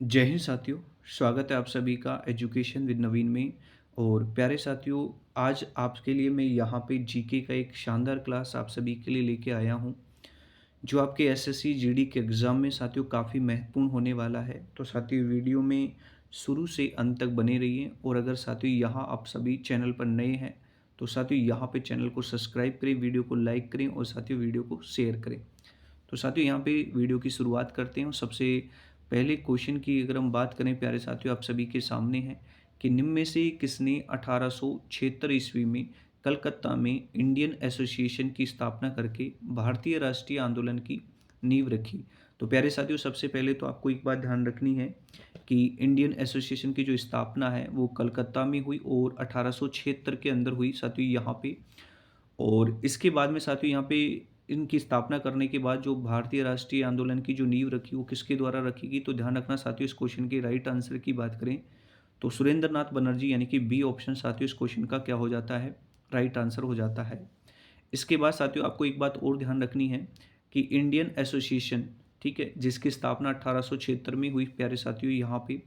जय हिंद साथियों। स्वागत है आप सभी का एजुकेशन विद नवीन में। और प्यारे साथियों, आज आपके लिए मैं यहाँ पे जीके का एक शानदार क्लास आप सभी के लिए लेके आया हूँ, जो आपके एसएससी जीडी के एग्ज़ाम में साथियों काफ़ी महत्वपूर्ण होने वाला है। तो साथियों, वीडियो में शुरू से अंत तक बने रहिए। और अगर साथियों यहाँ आप सभी चैनल पर नए हैं तो साथियों यहाँ पे चैनल को सब्सक्राइब करें, वीडियो को लाइक करें और साथियों वीडियो को शेयर करें। तो साथियों यहाँ पे वीडियो की शुरुआत करते हैं। सबसे पहले क्वेश्चन की अगर हम बात करें प्यारे साथियों, आप सभी के सामने है कि निम्न में से किसने 1876 ईस्वी में कलकत्ता में इंडियन एसोसिएशन की स्थापना करके भारतीय राष्ट्रीय आंदोलन की नींव रखी। तो प्यारे साथियों, सबसे पहले तो आपको एक बात ध्यान रखनी है कि इंडियन एसोसिएशन की जो स्थापना है वो कलकत्ता में हुई और 1876 के अंदर हुई साथियों यहाँ पे। और इसके बाद में साथियों यहाँ पे इनकी स्थापना करने के बाद जो भारतीय राष्ट्रीय आंदोलन की जो नींव रखी वो किसके द्वारा रखी गई, तो ध्यान रखना साथियों, इस क्वेश्चन के राइट आंसर की बात करें तो सुरेंद्र नाथ बनर्जी यानी कि बी ऑप्शन साथियों इस क्वेश्चन का क्या हो जाता है, राइट आंसर हो जाता है। इसके बाद साथियों आपको एक बात और ध्यान रखनी है कि इंडियन एसोसिएशन, ठीक है, जिसकी स्थापना 1876 में हुई प्यारे साथियों यहाँ पे।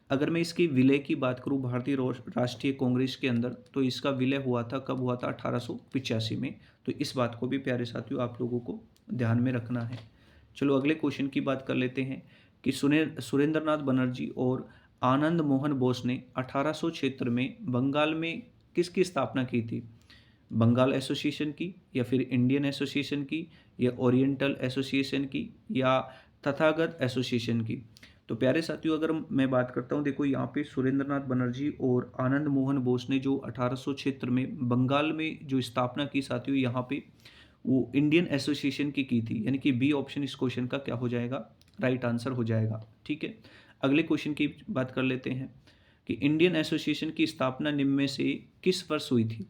अगर मैं इसकी विलय की बात करूँ भारतीय राष्ट्रीय कांग्रेस के अंदर, तो इसका विलय हुआ था, कब हुआ था, 1885 में। तो इस बात को भी प्यारे साथियों आप लोगों को ध्यान में रखना है। चलो अगले क्वेश्चन की बात कर लेते हैं कि सुरेंद्र नाथ बनर्जी और आनंद मोहन बोस ने 1876 में बंगाल में किसकी स्थापना की थी? बंगाल एसोसिएशन की, या फिर इंडियन एसोसिएशन की, या ओरिएंटल एसोसिएशन की, या तथागत एसोसिएशन की? तो प्यारे साथियों अगर मैं बात करता हूँ, देखो यहाँ पे सुरेंद्र नाथ बनर्जी और आनंद मोहन बोस ने जो 1876 में बंगाल में जो स्थापना की साथियों यहाँ पे, वो इंडियन एसोसिएशन की थी, यानी कि बी ऑप्शन इस क्वेश्चन का क्या हो जाएगा, राइट आंसर हो जाएगा। ठीक है, अगले क्वेश्चन की बात कर लेते हैं कि इंडियन एसोसिएशन की स्थापना निम्न में से किस वर्ष हुई थी?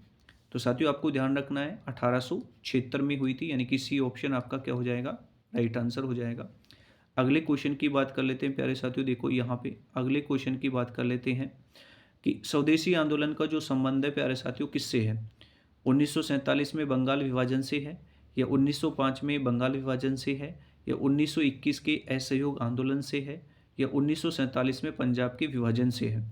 तो साथियों आपको ध्यान रखना है 1876 में हुई थी, यानी कि सी ऑप्शन आपका क्या हो जाएगा, राइट आंसर हो जाएगा। अगले क्वेश्चन की बात कर लेते हैं प्यारे साथियों, देखो यहाँ पे अगले क्वेश्चन की बात कर लेते हैं कि स्वदेशी आंदोलन का जो संबंध है प्यारे साथियों किससे है? 1947 में बंगाल विभाजन से है, या 1905 में बंगाल विभाजन से है, या 1921 के असहयोग आंदोलन से है, या 1947 में पंजाब के विभाजन से है?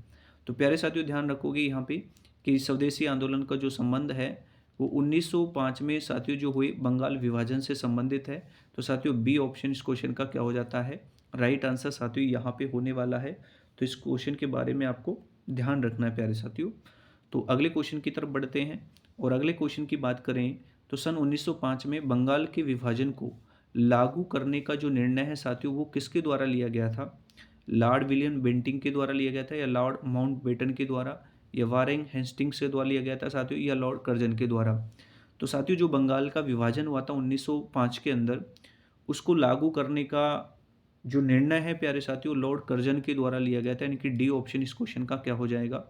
तो प्यारे साथियों ध्यान रखोगे यहाँ पे कि स्वदेशी आंदोलन का जो संबंध है वो 1905 में साथियों जो हुए बंगाल विभाजन से संबंधित है। तो साथियों बी ऑप्शन इस क्वेश्चन का क्या हो जाता है, राइट आंसर साथियों यहाँ पे होने वाला है। तो इस क्वेश्चन के बारे में आपको ध्यान रखना है प्यारे साथियों। तो अगले क्वेश्चन की तरफ बढ़ते हैं। और अगले क्वेश्चन की बात करें तो सन 1905 में बंगाल के विभाजन को लागू करने का जो निर्णय है साथियों वो किसके द्वारा लिया गया था? लॉर्ड विलियम बेंटिंग के द्वारा लिया गया था, या लॉर्ड माउंटबेटन के द्वारा, या वारेन हेस्टिंग्स के द्वारा लिया गया था साथियों, या लॉर्ड कर्जन के द्वारा? तो साथियों जो बंगाल का विभाजन हुआ था 1905 के अंदर, उसको लागू करने का जो निर्णय है प्यारे साथियों लॉर्ड कर्जन के द्वारा लिया गया था, यानी कि डी ऑप्शन इस क्वेश्चन का क्या हो जाएगा,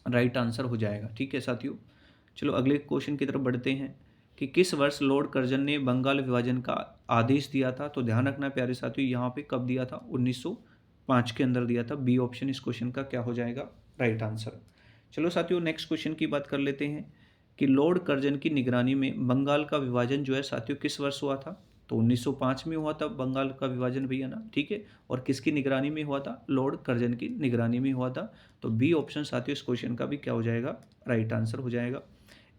राइट आंसर हो जाएगा। ठीक है साथियों, चलो अगले क्वेश्चन की तरफ बढ़ते हैं कि किस वर्ष लॉर्ड कर्जन ने बंगाल विभाजन का आदेश दिया था? तो ध्यान रखना प्यारे साथियों यहाँ पे कब दिया था, 1905 के अंदर दिया था। बी ऑप्शन इस क्वेश्चन का क्या हो जाएगा, राइट आंसर। चलो साथियों नेक्स्ट क्वेश्चन की बात कर लेते हैं कि लॉर्ड कर्जन की निगरानी में बंगाल का विभाजन जो है साथियों किस वर्ष हुआ था? तो 1905 में हुआ था बंगाल का विभाजन भैया ना, ठीक है। और किसकी निगरानी में हुआ था? लॉर्ड कर्जन की निगरानी में हुआ था। तो बी ऑप्शन साथियों इस क्वेश्चन का भी क्या हो जाएगा, राइट आंसर हो जाएगा।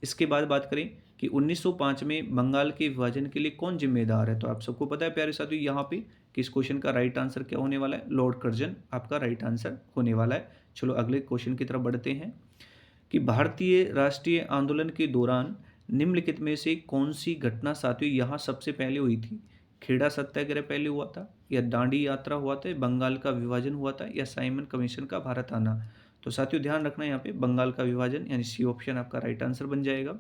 इसके बाद बात करें कि 1905 में बंगाल के विभाजन के लिए कौन जिम्मेदार है? तो आप सबको पता है प्यारे साथियों यहाँ पे कि इस क्वेश्चन का राइट आंसर क्या होने वाला है, लॉर्ड कर्जन आपका राइट आंसर होने वाला है। चलो अगले क्वेश्चन की तरफ बढ़ते हैं कि भारतीय राष्ट्रीय आंदोलन के दौरान निम्नलिखित में से कौन सी घटना साथियों यहाँ सबसे पहले हुई थी? खेड़ा सत्याग्रह पहले हुआ था, या दांडी यात्रा हुआ था, बंगाल का विभाजन हुआ था, या साइमन कमीशन का भारत आना? तो साथियों ध्यान रखना यहाँ पे बंगाल का विभाजन, यानी सी ऑप्शन आपका राइट आंसर बन जाएगा।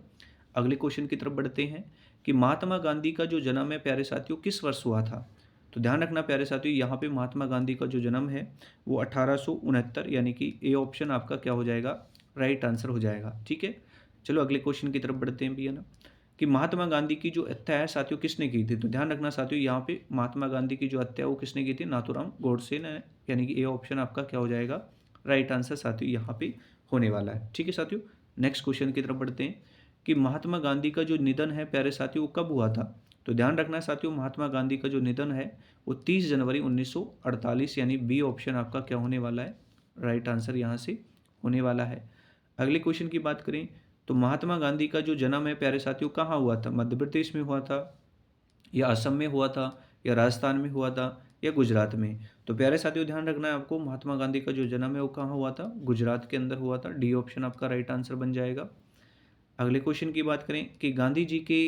अगले क्वेश्चन की तरफ बढ़ते हैं कि महात्मा गांधी का जो जन्म है प्यारे साथियों किस वर्ष हुआ था? तो ध्यान रखना प्यारे साथियों यहाँ पे महात्मा गांधी का जो जन्म है वो 1869, यानी कि ए ऑप्शन आपका क्या हो जाएगा, राइट आंसर हो जाएगा। ठीक है, चलो अगले क्वेश्चन की तरफ बढ़ते हैं भैया ना कि महात्मा गांधी की जो हत्या है साथियों किसने की थी? तो ध्यान रखना साथियों यहाँ पे महात्मा गांधी की जो हत्या वो किसने की थी? नाथूराम गोडसे ने, यानी कि ए ऑप्शन आपका क्या हो जाएगा, राइट आंसर साथियों यहाँ पे होने वाला है। ठीक है साथियों, नेक्स्ट क्वेश्चन की तरफ बढ़ते हैं कि महात्मा गांधी का जो निधन है प्यारे साथियों वो कब हुआ था? तो ध्यान रखना साथियों, महात्मा गांधी का जो निधन है वो 30 जनवरी 1948, यानी बी ऑप्शन आपका क्या होने वाला है, राइट आंसर यहाँ से होने वाला है। अगले क्वेश्चन की बात करें तो महात्मा गांधी का जो जन्म है प्यारे साथियों कहाँ हुआ था, मध्य प्रदेश में हुआ था, या असम में हुआ था, या राजस्थान में हुआ था, या गुजरात में। तो प्यारे साथियों ध्यान रखना है आपको, महात्मा गांधी का जो जन्म है वो कहाँ हुआ था, गुजरात के अंदर हुआ था। डी ऑप्शन आपका राइट आंसर बन जाएगा। अगले क्वेश्चन की बात करें कि गांधी जी के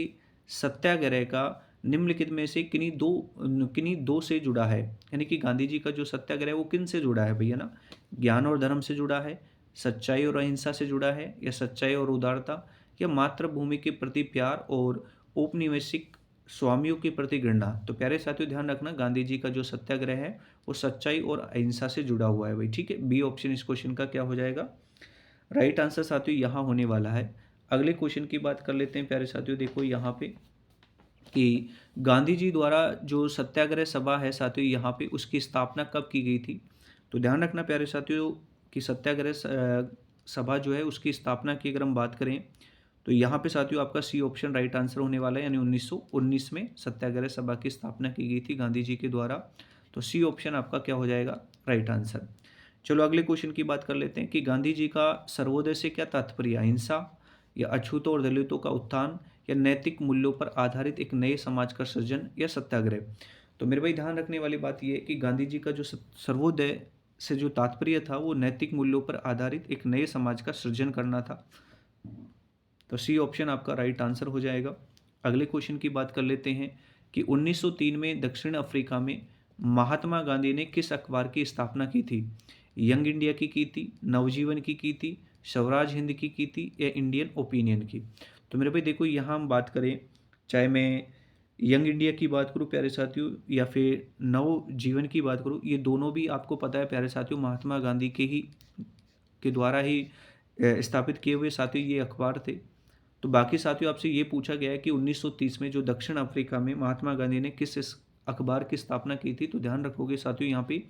सत्याग्रह का निम्नलिखित में से किन्हीं दो से जुड़ा है, यानी कि गांधी जी का जो सत्याग्रह है वो किन से जुड़ा है भैया ना, ज्ञान और धर्म से जुड़ा है, सच्चाई और अहिंसा से जुड़ा है, या सच्चाई और उदारता, या मातृभूमि के प्रति प्यार और औपनिवेशिक स्वामियों के प्रति घृणा। तो प्यारे साथियों ध्यान रखना, गांधी जी का जो सत्याग्रह है वो सच्चाई और अहिंसा से जुड़ा हुआ है भाई, ठीक है। बी ऑप्शन इस क्वेश्चन का क्या हो जाएगा, राइट आंसर साथियों यहाँ होने वाला है। अगले क्वेश्चन की बात कर लेते हैं प्यारे साथियों, देखो यहाँ पे कि गांधी जी द्वारा जो सत्याग्रह सभा है साथियों यहाँ पे उसकी स्थापना कब की गई थी। तो ध्यान रखना प्यारे साथियों कि सत्याग्रह सभा जो है उसकी स्थापना की अगर हम बात करें तो यहाँ पे साथियों आपका सी ऑप्शन राइट आंसर होने वाला है, यानी 1919 में सत्याग्रह सभा की स्थापना की गई थी गांधी जी के द्वारा। तो सी ऑप्शन आपका क्या हो जाएगा, राइट आंसर। चलो अगले क्वेश्चन की बात कर लेते हैं कि गांधी जी का सर्वोदय से क्या तात्पर्य, अहिंसा, या अछूतों और दलितों का उत्थान, या नैतिक मूल्यों पर आधारित एक नए समाज का सृजन, या सत्याग्रह। तो मेरे भाई ध्यान रखने वाली बात यह है कि गांधी जी का जो सर्वोदय से जो तात्पर्य था वो नैतिक मूल्यों पर आधारित एक नए समाज का सृजन करना था। तो सी ऑप्शन आपका राइट आंसर हो जाएगा। अगले क्वेश्चन की बात कर लेते हैं कि 1903 में दक्षिण अफ्रीका में महात्मा गांधी ने किस अखबार की स्थापना की थी, यंग इंडिया की थी, नवजीवन की थी, स्वराज हिंद की थी, या इंडियन ओपिनियन की। तो मेरे भाई देखो यहाँ हम बात करें, चाहे मैं यंग इंडिया की बात करूँ प्यारे साथियों या फिर नव जीवन की बात करूँ, ये दोनों भी आपको पता है प्यारे साथियों महात्मा गांधी के द्वारा ही स्थापित किए हुए साथियों ये अखबार थे। तो बाकी साथियों आपसे ये पूछा गया है कि 1930 में जो दक्षिण अफ्रीका में महात्मा गांधी ने किस इस अखबार की स्थापना की थी, तो ध्यान रखोगे साथियों यहाँ पे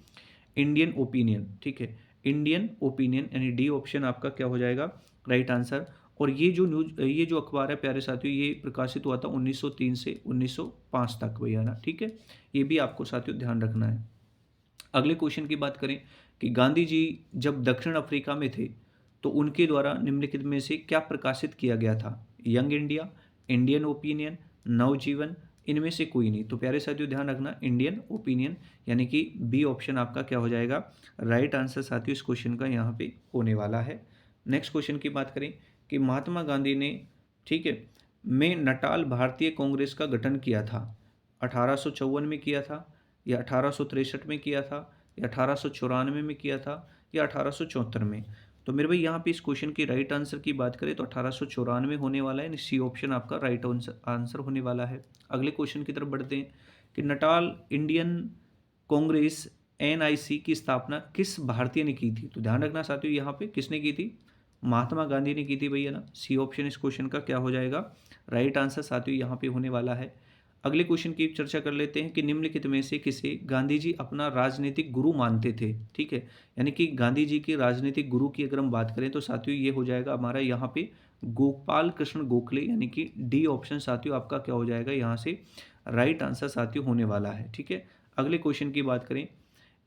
इंडियन ओपिनियन, ठीक है, इंडियन ओपिनियन, यानी डी ऑप्शन आपका क्या हो जाएगा, राइट आंसर। और ये जो अखबार है प्यारे साथियों ये प्रकाशित हुआ था 1903 से 1905 तक भैया ना, ठीक है, ये भी आपको साथियों ध्यान रखना है। अगले क्वेश्चन की बात करें कि गांधी जी जब दक्षिण अफ्रीका में थे तो उनके द्वारा निम्नलिखित में से क्या प्रकाशित किया गया था, यंग इंडिया, इंडियन ओपिनियन, नवजीवन, इनमें से कोई नहीं। तो प्यारे साथियों ध्यान रखना इंडियन ओपिनियन, यानी कि बी ऑप्शन आपका क्या हो जाएगा, राइट आंसर साथियों इस क्वेश्चन का यहाँ पे होने वाला है। नेक्स्ट क्वेश्चन की बात करें कि महात्मा गांधी ने, ठीक है, में नटाल भारतीय कांग्रेस का गठन किया था, 1854 में किया था, या 1863 में किया था, या 1894 में किया था, या 1874 में। तो मेरे भाई यहाँ पे इस क्वेश्चन की राइट आंसर की बात करें तो 1894 होने वाला है, सी ऑप्शन आपका राइट आंसर होने वाला है। अगले क्वेश्चन की तरफ बढ़ते हैं कि नटाल इंडियन कांग्रेस एनआईसी की स्थापना किस भारतीय ने की थी। तो ध्यान रखना साथियों यहाँ पे किसने की थी, महात्मा गांधी ने की थी भैया ना, सी ऑप्शन इस क्वेश्चन का क्या हो जाएगा, राइट आंसर साथियों यहाँ पे होने वाला है। अगले क्वेश्चन की चर्चा कर लेते हैं कि निम्नलिखित में से किसे गांधी जी अपना राजनीतिक गुरु मानते थे, ठीक है, यानी कि गांधी जी के राजनीतिक गुरु की अगर हम बात करें तो साथियों ये हो जाएगा हमारा यहाँ पे गोपाल कृष्ण गोखले, यानी कि डी ऑप्शन साथियों आपका क्या हो जाएगा यहाँ से राइट आंसर साथियों होने वाला है, ठीक है। अगले क्वेश्चन की बात करें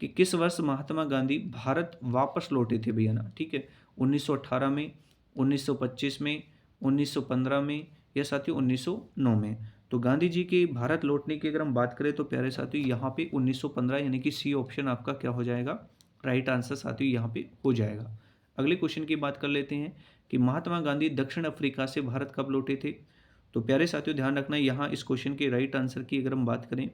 कि किस वर्ष महात्मा गांधी भारत वापस लौटे थे भैया ना, ठीक है, 1918 में, 1925 में, 1915 में, या साथियों 1909 में। तो गांधी जी के भारत लौटने की अगर हम बात करें तो प्यारे साथियों यहाँ पे 1915, यानी कि सी ऑप्शन आपका क्या हो जाएगा, राइट आंसर साथियों यहाँ पे हो जाएगा। अगले क्वेश्चन की बात कर लेते हैं कि महात्मा गांधी दक्षिण अफ्रीका से भारत कब लौटे थे। तो प्यारे साथियों ध्यान रखना यहाँ इस क्वेश्चन के राइट आंसर की अगर हम बात करें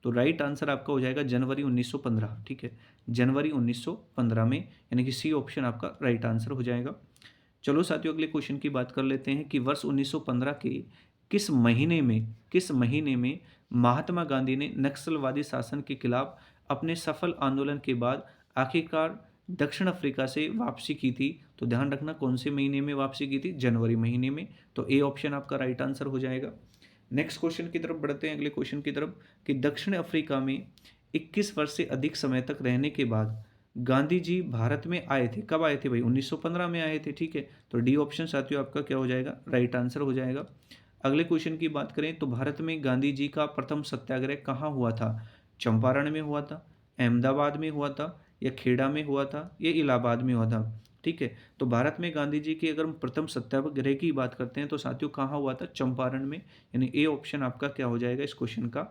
तो राइट आंसर आपका हो जाएगा जनवरी 1915, ठीक है, जनवरी 1915 में, यानी कि सी ऑप्शन आपका राइट आंसर हो जाएगा। चलो साथियों अगले क्वेश्चन की बात कर लेते हैं कि वर्ष 1915 के किस महीने में महात्मा गांधी ने नक्सलवादी शासन के खिलाफ अपने सफल आंदोलन के बाद आखिरकार दक्षिण अफ्रीका से वापसी की थी। तो ध्यान रखना कौन से महीने में वापसी की थी, जनवरी महीने में। तो ए ऑप्शन आपका राइट आंसर हो जाएगा। नेक्स्ट क्वेश्चन की तरफ बढ़ते हैं, अगले क्वेश्चन की तरफ कि दक्षिण अफ्रीका में 21 वर्ष से अधिक समय तक रहने के बाद गांधी जी भारत में आए थे, कब आए थे भाई, 1915 में आए थे, ठीक है। तो डी ऑप्शन साथियों आपका क्या हो जाएगा, राइट आंसर हो जाएगा। अगले क्वेश्चन की बात करें तो भारत में गांधी जी का प्रथम सत्याग्रह कहाँ हुआ था? चंपारण में हुआ था, अहमदाबाद में हुआ था, या खेड़ा में हुआ था, या इलाहाबाद में हुआ था? ठीक है, तो भारत में गांधी जी की अगर हम प्रथम सत्याग्रह की बात करते हैं तो साथियों कहाँ हुआ था? चंपारण में, यानी ए ऑप्शन आपका क्या हो जाएगा इस क्वेश्चन का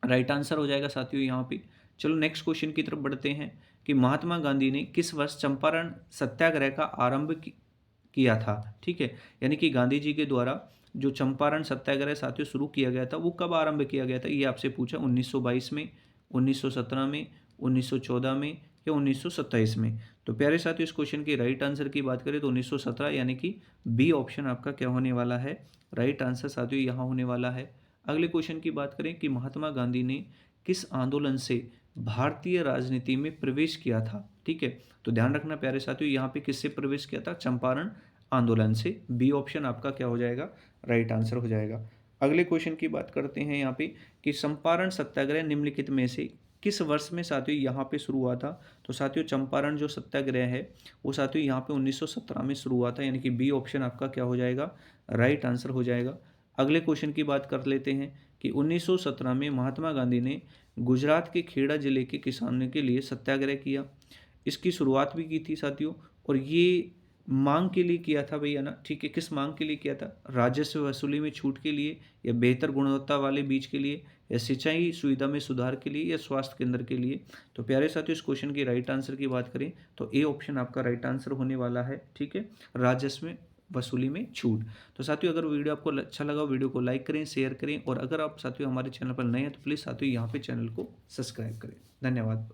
राइट आंसर हो जाएगा साथियों यहाँ पे। चलो नेक्स्ट क्वेश्चन की तरफ बढ़ते हैं कि महात्मा गांधी ने किस वर्ष चंपारण सत्याग्रह का आरंभ किया था? ठीक है, यानी कि गांधी जी के द्वारा जो चंपारण सत्याग्रह साथियों शुरू किया गया था वो कब आरंभ किया गया था? ये आपसे पूछा 1922 में, 1917 में, 1914 में, या 1927 में? तो प्यारे साथियों इस क्वेश्चन के राइट आंसर की बात करें तो 1917, यानी कि बी ऑप्शन आपका क्या होने वाला है? राइट आंसर साथियों यहाँ होने वाला है। अगले क्वेश्चन की बात करें कि महात्मा गांधी ने किस आंदोलन से भारतीय राजनीति में प्रवेश किया था? ठीक है, तो ध्यान रखना प्यारे साथियों यहाँ पे किससे प्रवेश किया था? चंपारण आंदोलन से। बी ऑप्शन आपका क्या हो जाएगा? राइट आंसर हो जाएगा। अगले क्वेश्चन की बात करते हैं यहाँ पे कि चंपारण सत्याग्रह निम्नलिखित में से किस वर्ष में साथियों यहाँ पे शुरू हुआ था? तो साथियों चंपारण जो सत्याग्रह है वो साथियों यहाँ पे 1917 में शुरू हुआ था, यानी कि बी ऑप्शन आपका क्या हो जाएगा? राइट आंसर हो जाएगा। अगले क्वेश्चन की बात कर लेते हैं कि 1917 में महात्मा गांधी ने गुजरात के खेड़ा जिले के किसानों के लिए सत्याग्रह किया। इसकी शुरुआत भी की थी साथियों, और ये मांग के लिए किया था भैया ना, ठीक है, किस मांग के लिए किया था? राजस्व वसूली में छूट के लिए, या बेहतर गुणवत्ता वाले बीज के लिए, या सिंचाई सुविधा में सुधार के लिए, या स्वास्थ्य केंद्र के लिए? तो प्यारे साथियों इस क्वेश्चन की राइट आंसर की बात करें तो ए ऑप्शन आपका राइट आंसर होने वाला है। ठीक है, राजस्व वसूली में छूट। तो साथियों अगर वीडियो आपको अच्छा लगा वीडियो को लाइक करें, शेयर करें, और अगर आप साथियों हमारे चैनल पर नए हैं तो प्लीज़ साथियों यहाँ पे चैनल को सब्सक्राइब करें। धन्यवाद।